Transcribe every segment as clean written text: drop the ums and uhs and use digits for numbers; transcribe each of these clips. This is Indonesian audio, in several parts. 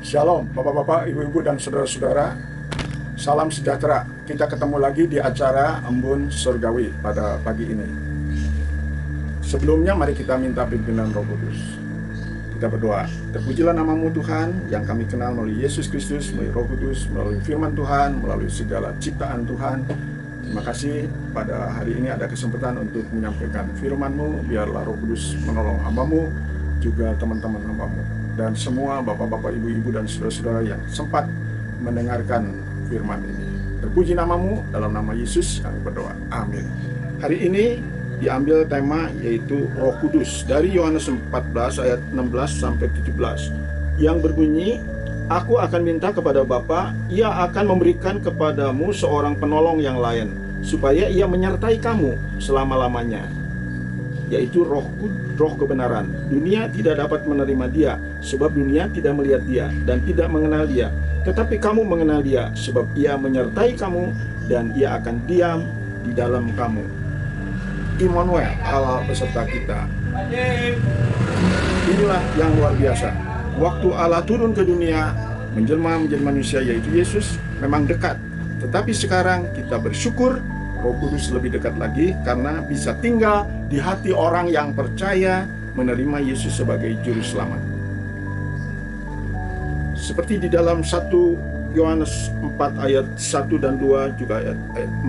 Shalom Bapak-bapak, Ibu-ibu dan saudara-saudara. Salam sejahtera. Kita ketemu lagi di acara Embun Surgawi pada pagi ini. Sebelumnya mari kita minta pimpinan Roh Kudus. Kita berdoa. Terpujilah namamu Tuhan yang kami kenal melalui Yesus Kristus, melalui Roh Kudus, melalui firman Tuhan, melalui segala ciptaan Tuhan. Terima kasih pada hari ini ada kesempatan untuk menyampaikan firman-Mu. Biarlah Roh Kudus menolong hamba-Mu, juga teman-teman hamba-Mu, dan semua bapak-bapak, ibu-ibu, dan saudara-saudara yang sempat mendengarkan firman ini. Terpuji namamu, dalam nama Yesus kami berdoa. Amin. Hari ini diambil tema yaitu Roh Kudus dari Yohanes 14 ayat 16 sampai 17 yang berbunyi, Aku akan minta kepada Bapa, Ia akan memberikan kepadamu seorang penolong yang lain, supaya Ia menyertai kamu selama-lamanya, yaitu roh kebenaran. Dunia tidak dapat menerima Dia, sebab dunia tidak melihat Dia dan tidak mengenal Dia. Tetapi kamu mengenal Dia, sebab Ia menyertai kamu dan Ia akan diam di dalam kamu. Immanuel, Allah beserta kita. Inilah yang luar biasa. Waktu Allah turun ke dunia, menjelma menjadi manusia, yaitu Yesus, memang dekat. Tetapi sekarang kita bersyukur Roh Kudus lebih dekat lagi karena bisa tinggal di hati orang yang percaya menerima Yesus sebagai juru selamat. Seperti di dalam 1 Yohanes 4 ayat 1 dan 2, juga ayat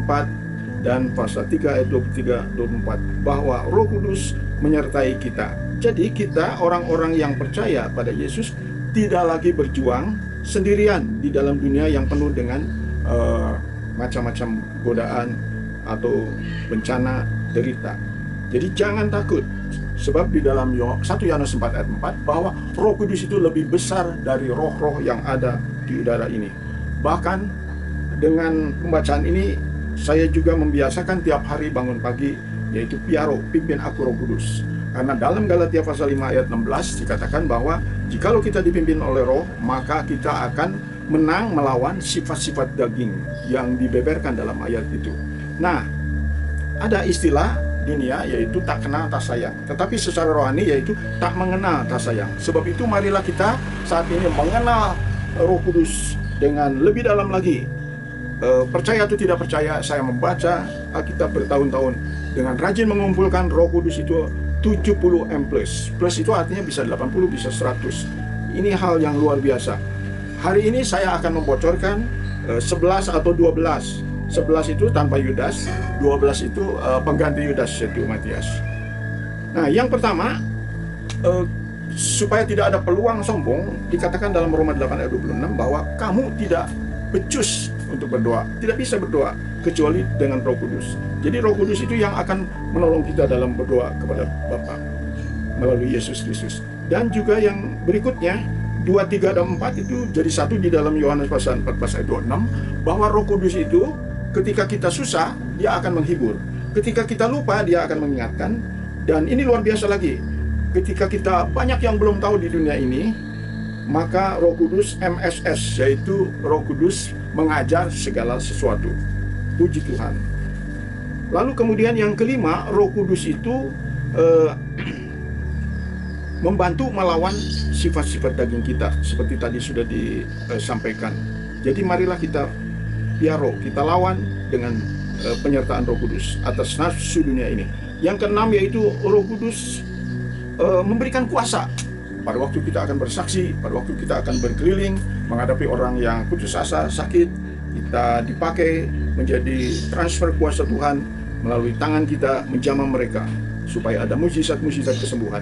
4 dan pasal 3 ayat 23-24, bahwa Roh Kudus menyertai kita. Jadi kita orang-orang yang percaya pada Yesus tidak lagi berjuang sendirian di dalam dunia yang penuh dengan macam-macam godaan atau bencana, derita. Jadi jangan takut, sebab di dalam 1 Yohanes 4 ayat 4 bahwa Roh Kudus itu lebih besar dari roh-roh yang ada di udara ini. Bahkan dengan pembacaan ini saya juga membiasakan tiap hari bangun pagi, yaitu piaro, pimpin aku Roh Kudus. Karena dalam Galatia pasal 5 ayat 16 dikatakan bahwa jikalau kita dipimpin oleh Roh, maka kita akan menang melawan sifat-sifat daging yang dibeberkan dalam ayat itu. Nah, ada istilah dunia yaitu tak kenal tak sayang, tetapi secara rohani yaitu tak mengenal tak sayang. Sebab itu marilah kita saat ini mengenal Roh Kudus dengan lebih dalam lagi. Percaya atau tidak percaya, saya membaca Alkitab bertahun-tahun dengan rajin mengumpulkan Roh Kudus itu 70 M+. Plus itu artinya bisa 80, bisa 100. Ini hal yang luar biasa. Hari ini saya akan membocorkan 11 atau 12. 11 itu tanpa Yudas, 12 itu pengganti Yudas, yaitu Matias. Nah, yang pertama, supaya tidak ada peluang sombong, dikatakan dalam Roma 8 ayat 26 bahwa kamu tidak becus untuk berdoa, tidak bisa berdoa kecuali dengan Roh Kudus. Jadi Roh Kudus itu yang akan menolong kita dalam berdoa kepada Bapa melalui Yesus Kristus. Dan juga yang berikutnya 2, 3, dan 4 itu jadi satu di dalam Yohanes pasal 14 ayat 26 bahwa Roh Kudus itu ketika kita susah, Dia akan menghibur. Ketika kita lupa, Dia akan mengingatkan. Dan ini luar biasa lagi, ketika kita banyak yang belum tahu di dunia ini, maka Roh Kudus MSS, yaitu Roh Kudus mengajar segala sesuatu. Puji Tuhan. Lalu kemudian yang kelima, Roh Kudus itu membantu melawan sifat-sifat daging kita, seperti tadi sudah disampaikan. Jadi marilah kita piaro, kita lawan dengan penyertaan Roh Kudus atas nafsu dunia ini. Yang keenam yaitu Roh Kudus memberikan kuasa. Pada waktu kita akan bersaksi, pada waktu kita akan berkeliling menghadapi orang yang putus asa, sakit, kita dipakai menjadi transfer kuasa Tuhan melalui tangan kita menjamah mereka supaya ada mujizat-mujizat kesembuhan.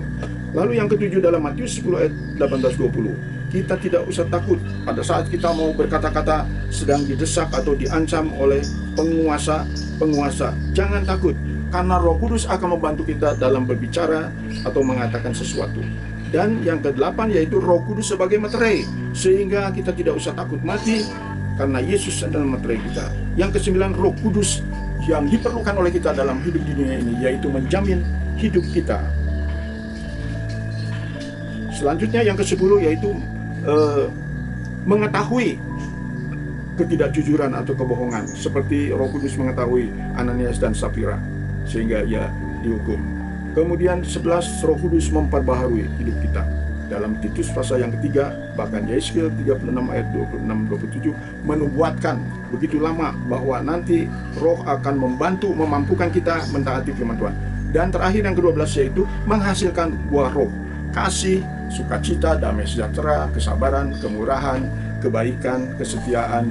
Lalu yang ketujuh dalam Matius 10 ayat 18-20, kita tidak usah takut pada saat kita mau berkata-kata sedang didesak atau diancam oleh penguasa. Jangan takut, karena Roh Kudus akan membantu kita dalam berbicara atau mengatakan sesuatu. Dan yang ke-8 yaitu Roh Kudus sebagai materai, sehingga kita tidak usah takut mati karena Yesus adalah materai kita. Yang ke-9 Roh Kudus yang diperlukan oleh kita dalam hidup di dunia ini, yaitu menjamin hidup kita. Selanjutnya yang ke-10 yaitu mengetahui ketidakjujuran atau kebohongan, seperti Roh Kudus mengetahui Ananias dan Safira sehingga ia dihukum. Kemudian 11, Roh Kudus memperbaharui hidup kita. dalam Titus pasal yang ketiga, bahkan Yeskiel 36 ayat 26-27 menubuatkan begitu lama bahwa nanti Roh akan membantu, memampukan kita mentaati firman Tuhan. Dan terakhir yang ke-12 yaitu menghasilkan buah Roh: kasih, sukacita, damai sejahtera, kesabaran, kemurahan, kebaikan, kesetiaan,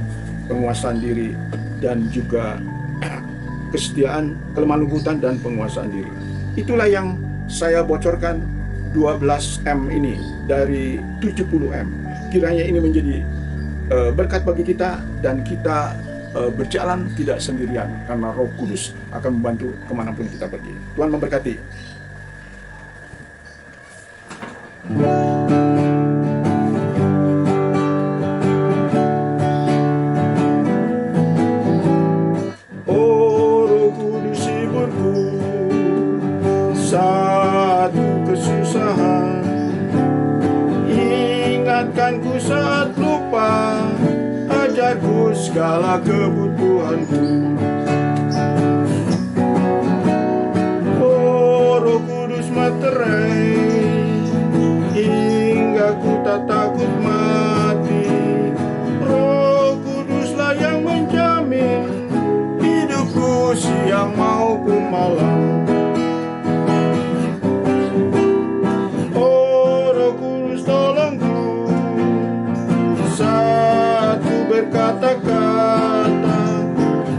penguasaan diri, dan juga kesetiaan, kelemah lembutan, dan penguasaan diri. Itulah yang saya bocorkan 12M ini dari 70M. Kiranya ini menjadi berkat bagi kita, dan kita berjalan tidak sendirian, karena Roh Kudus akan membantu kemanapun kita pergi. Tuhan memberkati. Oh Roh Kudus hiburku saat kesusahan, ingatkanku saat lupa, ajarku segala kebutuhanku. Oh Roh Kudus materai, hingga ku tak takut mati. Roh Kuduslah yang menjamin hidupku siang maupun malam. Berkata-kata,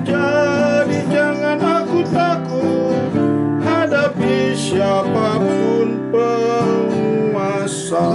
jadi jangan aku takut hadapi siapapun penguasa.